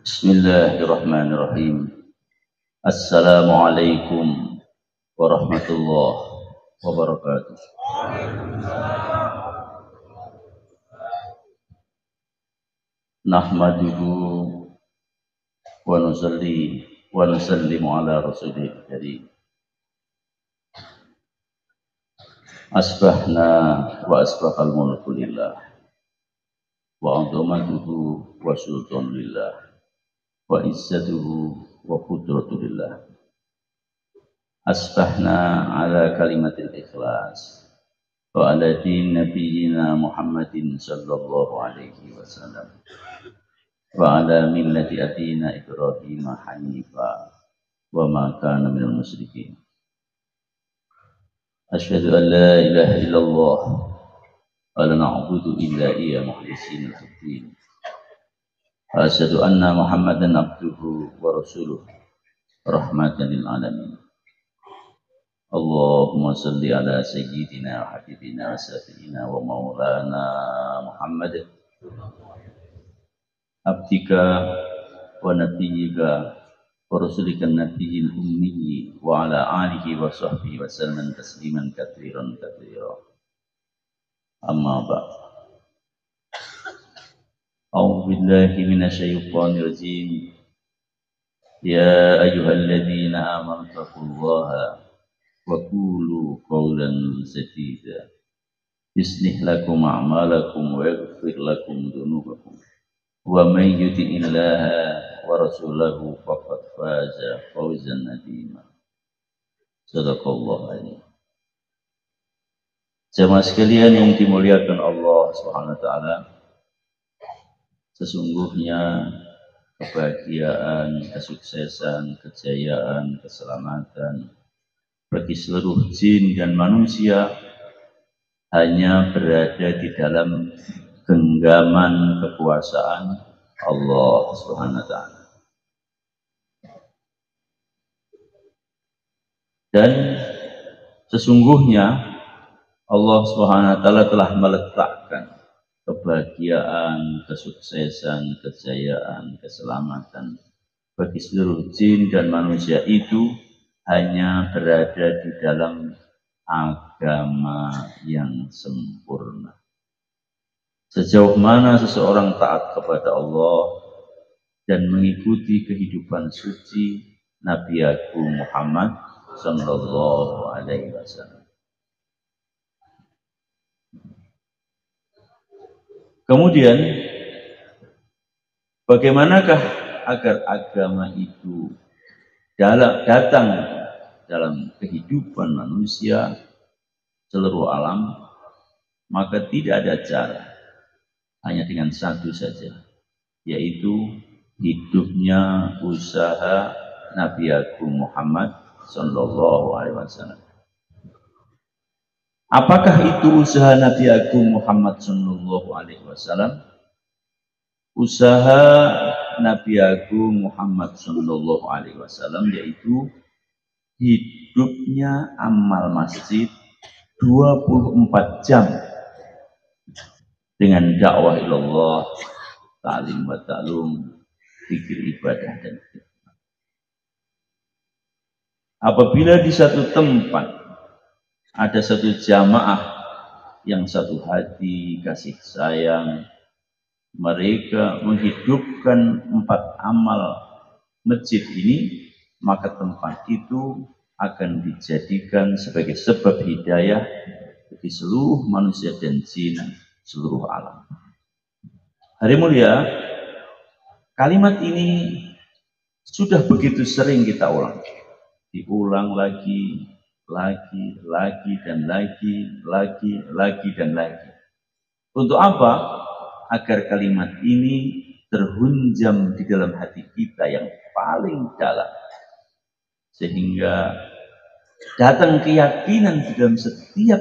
Bismillahirrahmanirrahim. Assalamualaikum warahmatullahi wabarakatuh. Nahmaduhu wa nusalli wa nusallimu ala rasulil karim. Asbahna wa asbahal mulku lillah wa azamatuhu wa sultan lillah wa izzatuhu wa qudratu lillah. Asbahna ala kalimatil ikhlas wa ala din nabiyyina Muhammadin sallallahu alaihi wasallam wa ala millati atina Ibrahim hanifa wa ma kana minal musyrikin. Asyhadu an la ilaha illallah wa la na'budu illa iya mukhlishin al-din. Wa asyhadu anna Muhammadan abduhu wa rasuluh rahmatan lil alamin. Allahumma salli ala sayyidina wa habibina wa syafi'ina wa maulana Muhammad abdika wa nabiyyika wa rasulika nabiyil ummi wa ala alihi wa sahbihi wa sallam tasliman katsiran katsira. Amma ba'd. A'udzu billahi minasy syaithanir rajim. Ya ayyuhalladzina amanu taqullaha wa qulu qawlan sadida yuslih lakum a'malakum wa yaghfir lakum dhunubakum wa may yuti'illaha wa rasulahu faqad faza fawzan 'azima. Shadaqallahu alaihi. Jemaah sekalian yang dimuliakan Allah Subhanahu wa taala, sesungguhnya kebahagiaan, kesuksesan, kejayaan, keselamatan bagi seluruh jin dan manusia hanya berada di dalam genggaman kekuasaan Allah Subhanahu wa taala. Dan sesungguhnya Allah Subhanahu wa taala telah meletakkan kebahagiaan, kesuksesan, kejayaan, keselamatan bagi seluruh jin dan manusia itu hanya berada di dalam agama yang sempurna. Sejauh mana seseorang taat kepada Allah dan mengikuti kehidupan suci Nabi Agung Muhammad sallallahu alaihi wasallam. Kemudian, bagaimanakah agar agama itu datang dalam kehidupan manusia seluruh alam? Maka tidak ada cara, hanya dengan satu saja, yaitu hidupnya usaha Nabi Agung Muhammad sallallahu alaihi wasallam. Apakah itu usaha Nabi Agung Muhammad sallallahu alaihi wasallam? Usaha Nabi Agung Muhammad sallallahu alaihi wasallam yaitu hidupnya amal masjid 24 jam dengan dakwah ilallah, ta'lim wa ta'lum, zikir, ibadah dan khidmat. Apabila di satu tempat ada satu jamaah yang satu hati, kasih sayang, mereka menghidupkan 4 amal masjid ini, maka tempat itu akan dijadikan sebagai sebab hidayah bagi seluruh manusia dan jin seluruh alam. Hari mulia, kalimat ini sudah begitu sering kita ulang, diulang lagi dan lagi dan lagi. Untuk apa? Agar kalimat ini terhunjam di dalam hati kita yang paling dalam, sehingga datang keyakinan di dalam setiap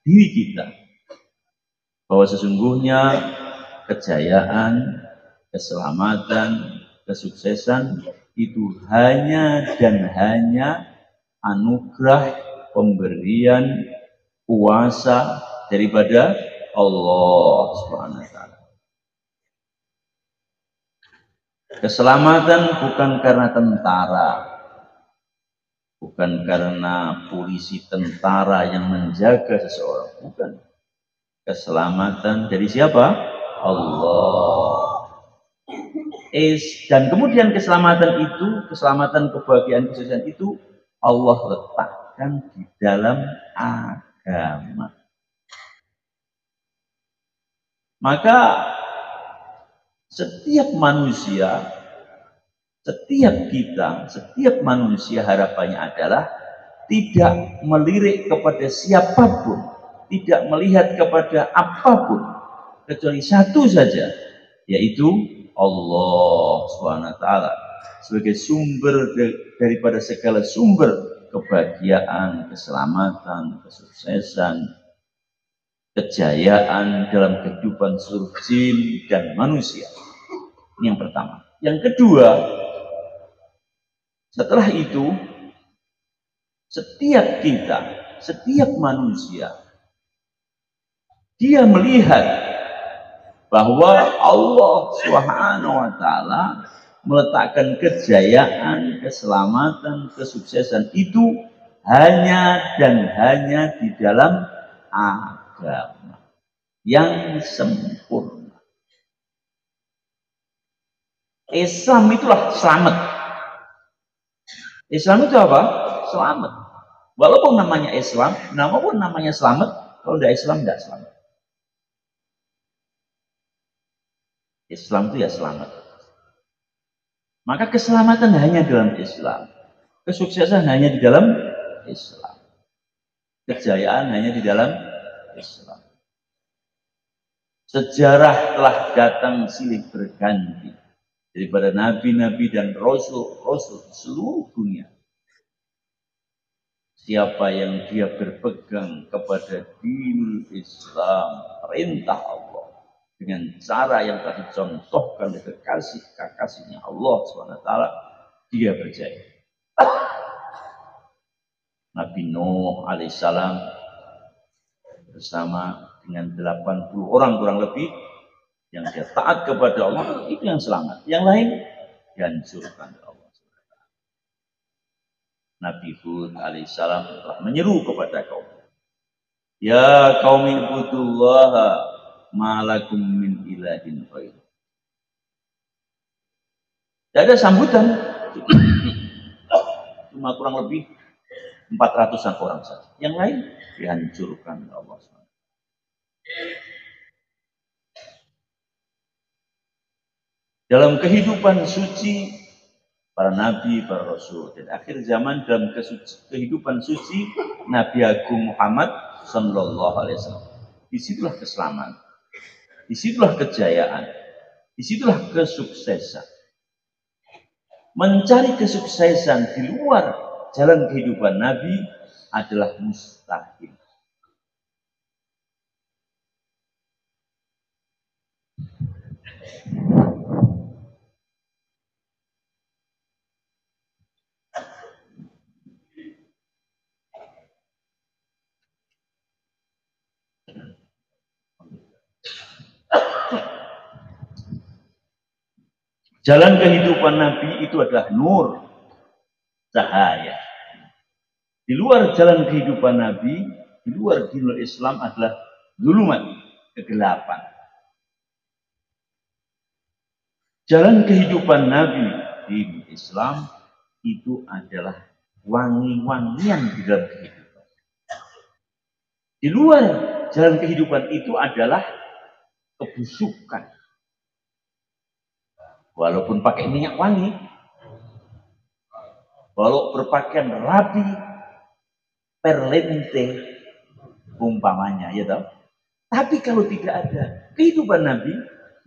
diri kita bahwa sesungguhnya kejayaan, keselamatan, kesuksesan itu hanya dan hanya anugerah pemberian kuasa daripada Allah Subhanahu wa taala. Keselamatan bukan karena tentara, bukan karena polisi tentara yang menjaga seseorang, bukan. Keselamatan dari siapa? Allah. Dan kemudian keselamatan itu, keselamatan, kebahagiaan, kesuksesan itu Allah letakkan di dalam agama. Maka setiap manusia, setiap kita, setiap manusia harapannya adalah tidak melirik kepada siapapun, tidak melihat kepada apapun, kecuali satu saja, yaitu Allah SWT sebagai sumber daripada segala sumber kebahagiaan, keselamatan, kesuksesan, kejayaan dalam kehidupan seluruh jin dan manusia. Ini yang pertama. Yang kedua, setelah itu setiap kita, setiap manusia, dia melihat bahwa Allah Subhanahu wa taala meletakkan kejayaan, keselamatan, kesuksesan itu hanya dan hanya di dalam agama yang sempurna. Islam itulah selamat. Islam itu apa? Selamat. Walaupun namanya Islam, walaupun namanya selamat, kalau tidak Islam tidak selamat. Islam itu ya selamat. Maka keselamatan hanya dalam Islam. Kesuksesan hanya di dalam Islam. Kejayaan hanya di dalam Islam. Sejarah telah datang silih berganti daripada nabi-nabi dan rasul-rasul seluruh dunia. Siapa yang dia berpegang kepada dinul Islam, perintah Allah, dengan cara yang telah dicontohkan oleh kekasih-kekasihnya Allah SWT, dia berjaya. Nabi Nuh alaihissalam bersama dengan 80 orang kurang lebih yang dia taat kepada Allah, itu yang selamat. Yang lain dihancurkan oleh Allah. Nabi Hud alaihissalam telah menyeru kepada kaum, ya qaumi ibudullaha malakum min ilahin ghair. Tidak ada sambutan, cuma kurang lebih 400-an orang saja. Yang lain dihancurkan oleh Allah SWT. Dalam kehidupan suci para nabi, para rasul, dan akhir zaman dalam kehidupan suci Nabi Agung Muhammad Sallallahu Alaihi Wasallam. Disitulah keselamatan, disitulah kejayaan, disitulah kesuksesan. Mencari kesuksesan di luar jalan kehidupan Nabi adalah mustahil. Jalan kehidupan Nabi itu adalah nur, cahaya. Di luar jalan kehidupan Nabi, di luar dinul Islam adalah zulumat, kegelapan. Jalan kehidupan Nabi di Islam itu adalah wangi-wangian di dalam kehidupan. Di luar jalan kehidupan itu adalah kebusukan. Walaupun pakai minyak wangi, walau berpakaian rapi, perlente, umpamanya, ya toh. Tapi kalau tidak ada kehidupan Nabi,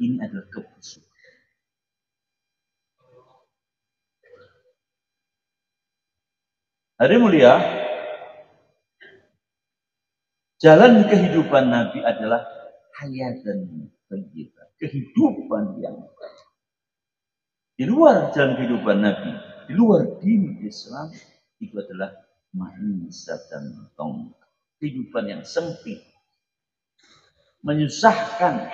ini adalah kebusukan. Hadirin mulia, jalan kehidupan Nabi adalah hayatan thayyibah, kehidupan yang baik. Di luar jalan kehidupan Nabi, di luar din Islam, itu adalah ma'isatan tong, kehidupan yang sempit, menyusahkan,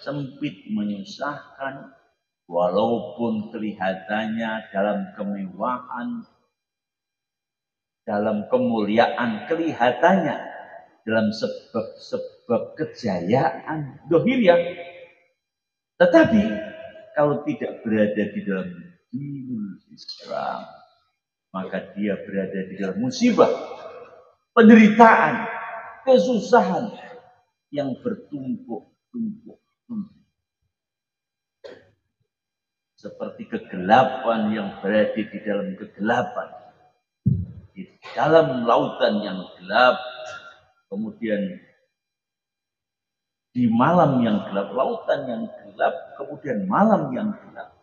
sempit, menyusahkan, walaupun kelihatannya dalam kemewahan, dalam kemuliaan, kelihatannya dalam sebab kejayaan dohiriyah, tetapi kalau tidak berada di dalam dinul Islam, maka dia berada di dalam musibah, penderitaan, kesusahan yang bertumpuk-tumpuk. Seperti kegelapan yang berada di dalam kegelapan, di dalam lautan yang gelap, kemudian di malam yang gelap, lautan yang gelap, kemudian malam yang gelap,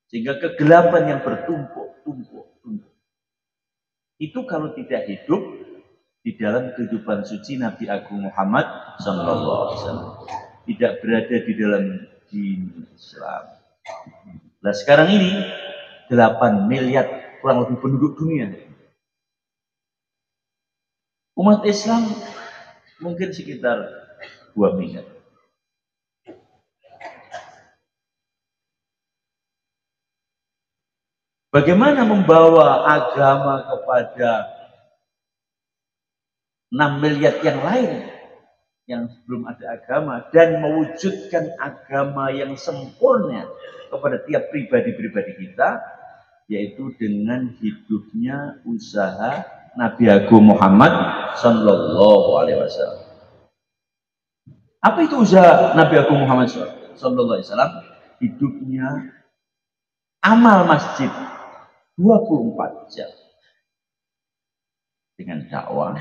sehingga kegelapan yang bertumpuk-tumpuk. Itu kalau tidak hidup di dalam kehidupan suci Nabi Agung Muhammad SAW, tidak berada di dalam din Islam. Nah sekarang ini 8 miliar kurang lebih penduduk dunia. Umat Islam mungkin sekitar 2 miliar. Bagaimana membawa agama kepada 6 miliar yang lain yang belum ada agama, dan mewujudkan agama yang sempurna kepada tiap pribadi-pribadi kita, yaitu dengan hidupnya usaha Nabi Agung Muhammad Sallallahu Alaihi Wasallam. Apa itu usaha Nabi Agung Muhammad Sallallahu Alaihi Wasallam? Hidupnya amal masjid 24 jam dengan dakwah,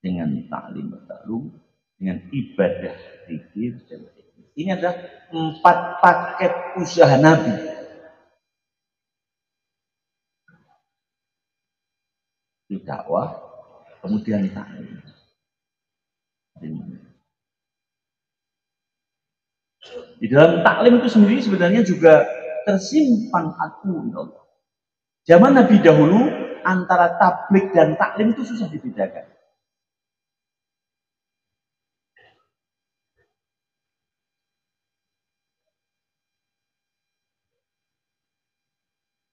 dengan taklim bertaklum, dengan ibadah zikir dan ini adalah 4 paket usaha Nabi. Di dakwah, kemudian taklim. Di dalam taklim itu sendiri sebenarnya juga tersimpan aku Allah. Zaman Nabi dahulu antara tablik dan taklim itu susah dibedakan.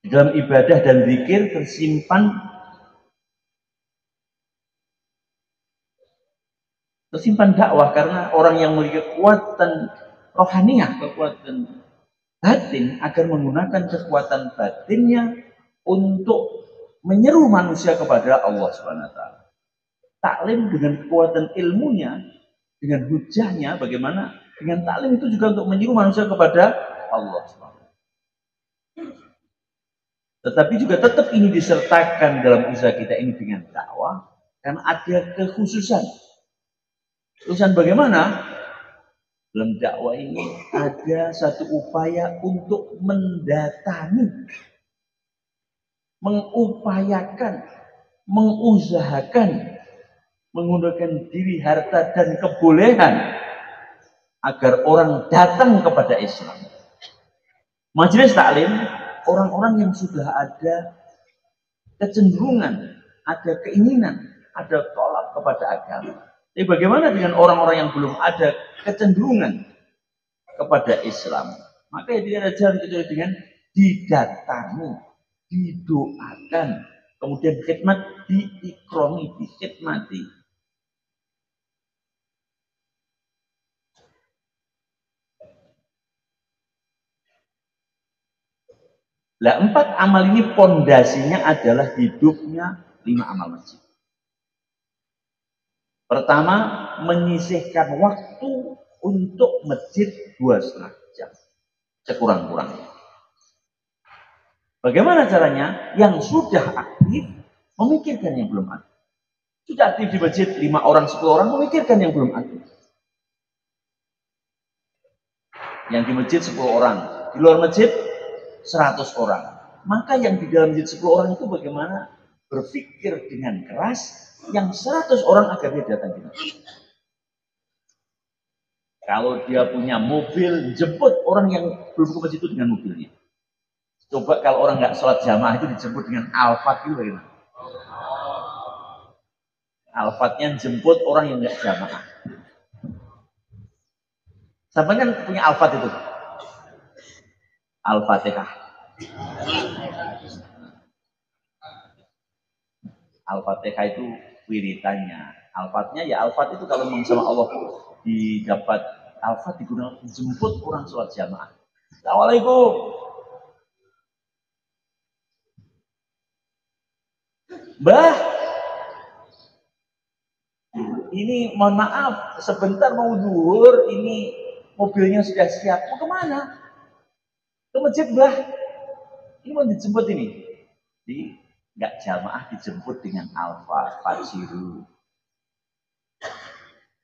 Di dalam ibadah dan zikir tersimpan dakwah, karena orang yang memiliki kekuatan rohaniah, kekuatan batin, agar menggunakan kekuatan batinnya untuk menyeru manusia kepada Allah Subhanahu wa taala. Taklim dengan kekuatan ilmunya, dengan hujahnya, bagaimana dengan taklim itu juga untuk menyeru manusia kepada Allah Subhanahu wa taala. Tetapi juga tetap ini disertakan dalam usaha kita ini dengan dakwah, karena ada kekhususan. Kekhususan bagaimana? Dalam dakwah ini ada satu upaya untuk mendatangi, mengupayakan, mengusahakan, menggunakan diri, harta, dan kebolehan agar orang datang kepada Islam. Majelis taklim, orang-orang yang sudah ada kecenderungan, ada keinginan, ada tolak kepada agama. Tapi bagaimana dengan orang-orang yang belum ada kecenderungan kepada Islam? Maka tidak ada jalan kecuali dengan didatangi, didoakan, kemudian khidmat, diikromi, dikhidmati. Nah, 4 amal ini pondasinya adalah hidupnya 5 amal masjid. Pertama, menyisihkan waktu untuk masjid 2,5 jam sekurang-kurangnya. Bagaimana caranya? Yang sudah aktif memikirkan yang belum aktif. Sudah aktif di masjid 5 orang, 10 orang, memikirkan yang belum aktif. Yang di masjid 10 orang, di luar masjid 100 orang. Maka yang di dalam masjid 10 orang itu bagaimana berpikir dengan keras yang 100 orang agar dia datang ke masjid. Kalau dia punya mobil, jemput orang yang belum ke masjid itu dengan mobilnya. Coba kalau orang nggak sholat jamaah itu dijemput dengan Alphard itu bagaimana? Alphardnya jemput orang yang nggak jamaah. Sampai kan punya Al-Fat itu. Al-Fatihah. Al-Fatihah itu wiritannya. Al-Fatnya ya Al-Fat itu kalau memang sama Allah didapat Al-Fat digunakan jemput orang sholat jamaah. Assalamualaikum. Mbah, ini mohon maaf, sebentar mau zuhur, ini mobilnya sudah siap. Mau kemana? Ke masjid, Mbah. Ini mau dijemput ini. Jadi nggak jamaah dijemput dengan Alfa, Pajero,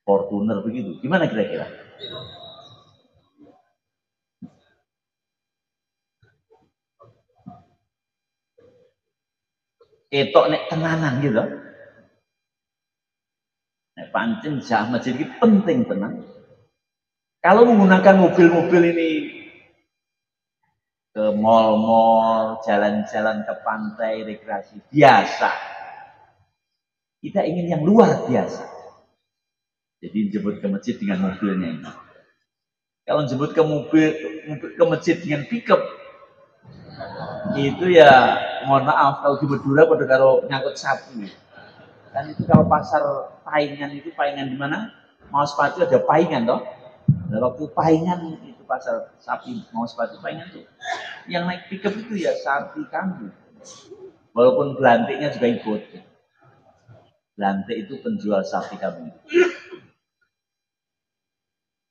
Fortuner begitu. Gimana kira-kira? Ketok nek tenanan gitu. Nek pancen jamaah masjid ini penting tenang. Kalau menggunakan mobil-mobil ini ke mall-mall, jalan-jalan ke pantai, rekreasi biasa. Kita ingin yang luar biasa. Jadi jemput ke masjid dengan mobilnya ini. Kalau jemput ke ke masjid dengan pickup, itu ya mohon maaf kalau di Madura pada kalau nyangkut sapi. Kan itu kalau pasar Paingan itu Paingan di mana? Mau sepatu ada Paingan toh. Nah, waktu Paingan itu pasar sapi mau sepatu Paingan tuh. Yang naik pickup itu ya sapi kambing. Walaupun belantiknya juga ikut. Belantik itu penjual sapi kambing.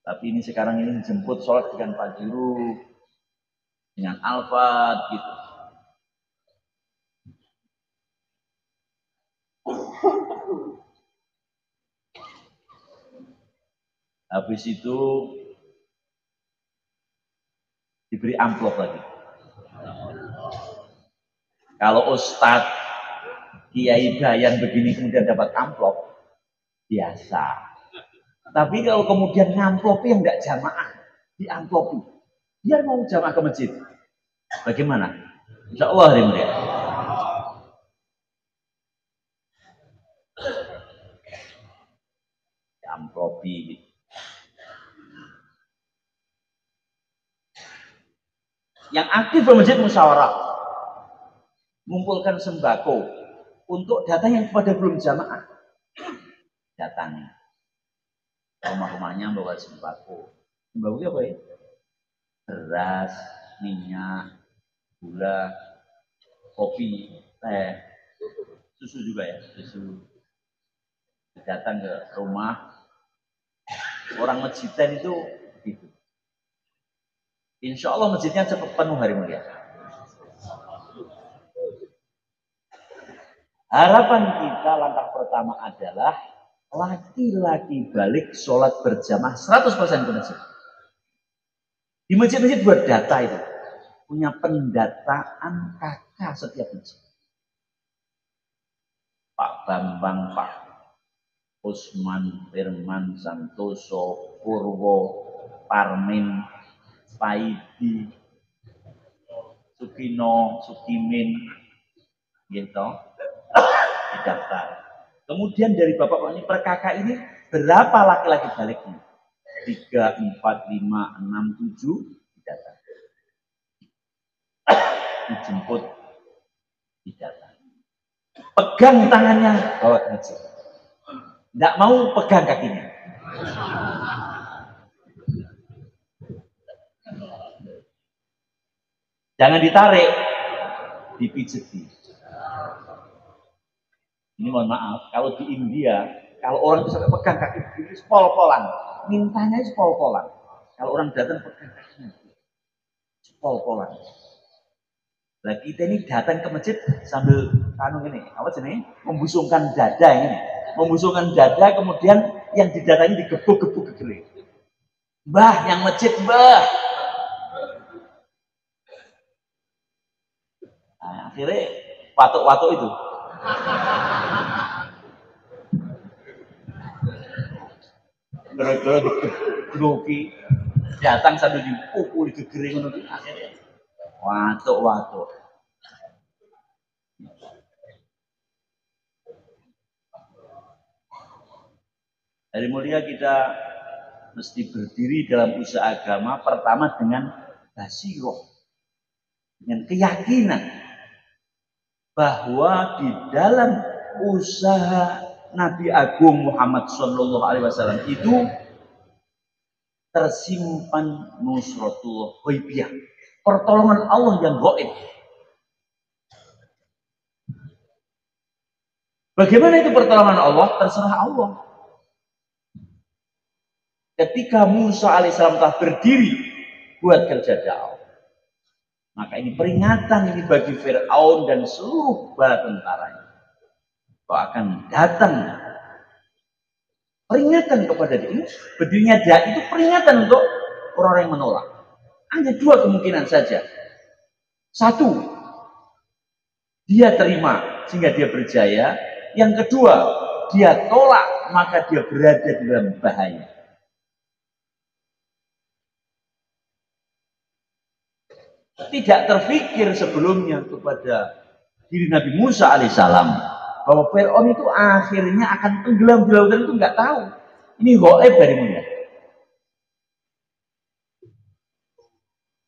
Tapi ini sekarang ini dijemput sholat dengan Pajero, dengan Alphard gitu. Habis itu diberi amplop lagi. Kalau Ustadz Kiai Bayan begini kemudian dapat amplop, biasa. Tapi kalau kemudian ngamplopi yang nggak jamaah, diamplopi, dia mau jamaah ke masjid. Bagaimana? Insya Allah hari mulia. Diamplopi. Yang aktif di masjid musyawarah, mengumpulkan sembako untuk datang yang pada belum jamaah. Datangi. Rumah-rumahnya bawa sembako. Sembako apa ya? Beras, minyak, gula, kopi, teh, susu juga ya, susu. Datang ke rumah orang masjidan itu begitu. Insya Allah masjidnya cepat penuh hari mulia. Harapan kita langkah pertama adalah laki-laki balik sholat berjamaah 100% ke masjid. Di masjid-masjid buat data itu. Punya pendataan kakak setiap masjid. Pak Bambang, Pak Usman, Firman, Santoso, Purwo, Parmin, Paidi, Sukino, Sukimin, gitu, didaftar. Kemudian dari bapak ini per kakak ini berapa laki-laki baliknya? 3, 4, 5, 6, 7 didaftar. Dijemput, didaftar. Pegang tangannya, bawa ke masjid. Tidak mau pegang kakinya. Jangan ditarik, dipijeti. Ini mohon maaf, kalau di India, kalau orang itu sampai pegang kaki ini pol-polan, mintanya pol-polan. Kalau orang datang pegang kakinya, pol-polan. Nah kita ini datang ke masjid sambil ini, apa jenis? Membusungkan dada ini, membusungkan dada, kemudian yang di dadanya digebuk-gebuk gegeri. Mbah, yang masjid mbah. Nah, akhirnya patok-patok itu. Gara-gara digeroki, datang sambil dipukul, digegeri ngono akhirnya watuk-watuk. Hari mulia kita mesti berdiri dalam usaha agama pertama dengan basiroh, dengan keyakinan bahwa di dalam usaha Nabi Agung Muhammad Sallallahu Alaihi Wasallam itu tersimpan nusratullah ghaibiyah, pertolongan Allah yang gaib. Bagaimana itu pertolongan Allah? Terserah Allah. Ketika Musa alaihissalam telah berdiri buat kerja dakwah, maka ini peringatan ini bagi Fir'aun dan seluruh bala tentaranya bahwa akan datang peringatan kepada dia. Berdirinya dia itu peringatan untuk orang-orang yang menolak. Hanya dua kemungkinan saja. Satu, dia terima sehingga dia berjaya. Yang kedua, dia tolak maka dia berada di dalam bahaya. Tidak terfikir sebelumnya kepada diri Nabi Musa alaihissalam bahwa Fir'aun itu akhirnya akan tenggelam di lautan, itu nggak tahu. Ini gaib dari mana?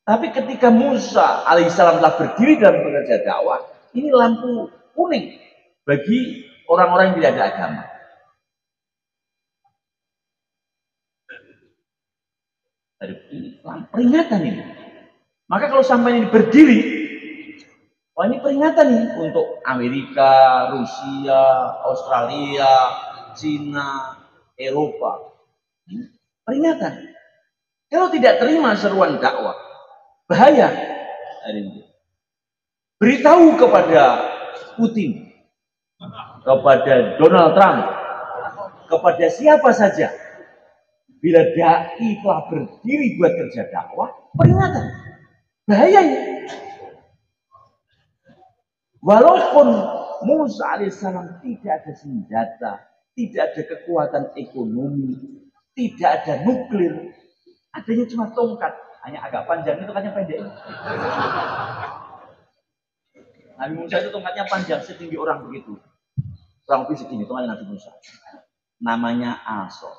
Tapi ketika Musa alaihissalam telah berdiri dalam bekerja dakwah, ini lampu kuning bagi orang-orang yang tidak ada agama. Dari peringatan ini. Maka kalau sampai ini berdiri, wah ini peringatan nih untuk Amerika, Rusia, Australia, Cina, Eropa. Peringatan. Kalau tidak terima seruan dakwah, bahaya. Beritahu kepada Putin, kepada Donald Trump, kepada siapa saja, bila dai telah berdiri buat kerja dakwah, peringatan. Bahaya ini. Walaupun Musa alaihissalam tidak ada senjata, tidak ada kekuatan ekonomi, tidak ada nuklir, adanya cuma tongkat, hanya agak panjang, itu tongkatnya pendek. Nabi Musa itu tongkatnya panjang setinggi orang begitu, kurang lebih segini tongkatnya Nabi Musa. Namanya Aso.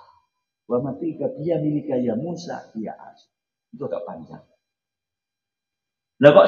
Wa matilka biya milika ya Musa, dia Aso. Itu agak panjang. Lah kok